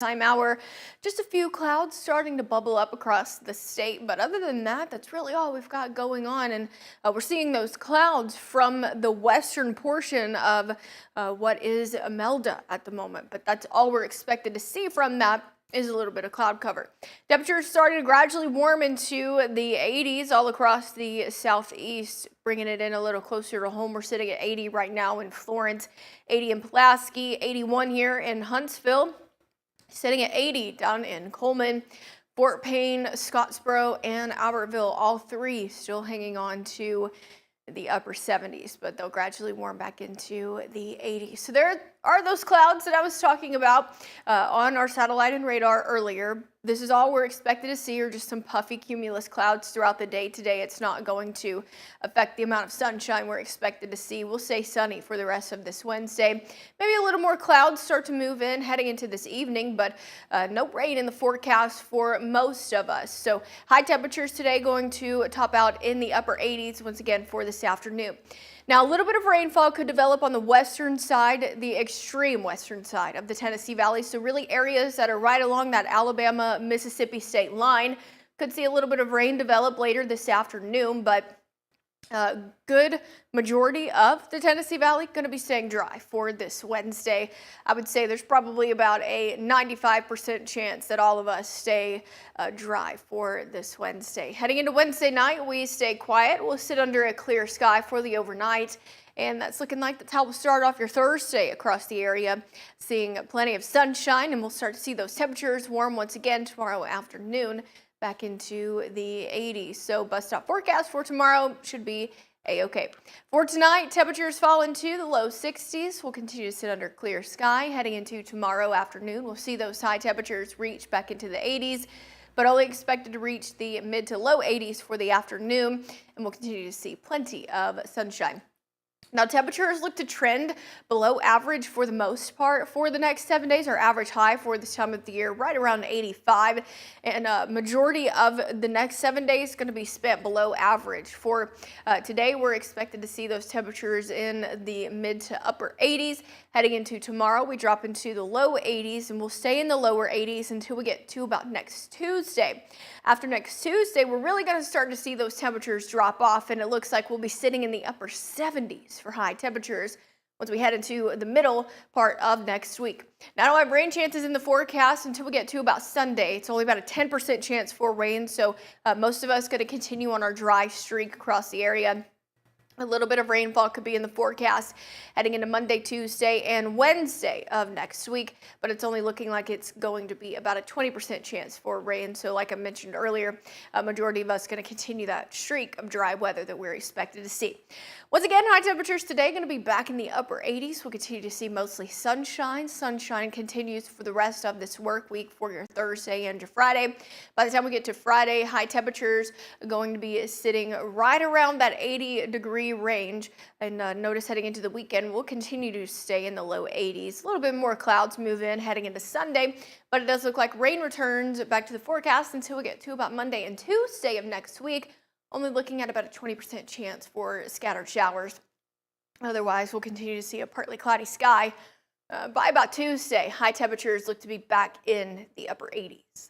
Time hour, just a few clouds starting to bubble up across the state, but other than that, that's really all we've got going on. And we're seeing those clouds from the western portion of what is Imelda at the moment, but that's all we're expected to see from that is a little bit of cloud cover. Temperatures starting to gradually warm into the 80s all across the southeast, bringing it in a little closer to home. We're sitting at 80 right now in Florence, 80 in Pulaski, 81 here in Huntsville. Sitting at 80 down in Coleman, Fort Payne, Scottsboro, and Albertville, all three still hanging on to the upper 70s, but they'll gradually warm back into the 80s. So there are those clouds that I was talking about on our satellite and radar earlier. This is all we're expected to see, are just some puffy cumulus clouds throughout the day today. It's not going to affect the amount of sunshine we're expected to see. We'll stay sunny for the rest of this Wednesday. Maybe a little more clouds start to move in heading into this evening, but no rain in the forecast for most of us. So high temperatures today going to top out in the upper 80s once again for this afternoon. Now, a little bit of rainfall could develop on the western side, the extreme western side of the Tennessee Valley. So really areas that are right along that Alabama-Mississippi state line could see a little bit of rain develop later this afternoon, but good majority of the Tennessee Valley going to be staying dry for this Wednesday. I would say there's probably about a 95% chance that all of us stay dry for this Wednesday. Heading into Wednesday night, we stay quiet. We'll sit under a clear sky for the overnight. And that's looking like that's how we'll start off your Thursday across the area, seeing plenty of sunshine, and we'll start to see those temperatures warm once again tomorrow afternoon, back into the 80s. So bus stop forecast for tomorrow should be a-okay. For tonight, temperatures fall into the low 60s. We'll continue to sit under clear sky. Heading into tomorrow afternoon, we'll see those high temperatures reach back into the 80s, but only expected to reach the mid to low 80s for the afternoon, and we'll continue to see plenty of sunshine. Now, temperatures look to trend below average for the most part for the next 7 days. Our average high for this time of the year right around 85, and majority of the next 7 days is going to be spent below average. For today, we're expected to see those temperatures in the mid to upper 80s. Heading into tomorrow, we drop into the low 80s, and we'll stay in the lower 80s until we get to about next Tuesday. After next Tuesday, we're really going to start to see those temperatures drop off, and it looks like we'll be sitting in the upper 70s for high temperatures once we head into the middle part of next week. Now, I don't have rain chances in the forecast until we get to about Sunday. It's only about a 10% chance for rain, so most of us going to continue on our dry streak across the area. A little bit of rainfall could be in the forecast heading into Monday, Tuesday, and Wednesday of next week, but it's only looking like it's going to be about a 20% chance for rain. So like I mentioned earlier, a majority of us going to continue that streak of dry weather that we're expected to see. Once again, high temperatures today going to be back in the upper 80s. We'll continue to see mostly sunshine. Sunshine continues for the rest of this work week for your Thursday and your Friday. By the time we get to Friday, high temperatures are going to be sitting right around that 80-degree range, and notice heading into the weekend we'll continue to stay in the low 80s. A little bit more clouds move in heading into Sunday, but it does look like rain returns back to the forecast until we get to about Monday and Tuesday of next week, only looking at about a 20% chance for scattered showers. Otherwise, we'll continue to see a partly cloudy sky by about Tuesday. High temperatures look to be back in the upper 80s.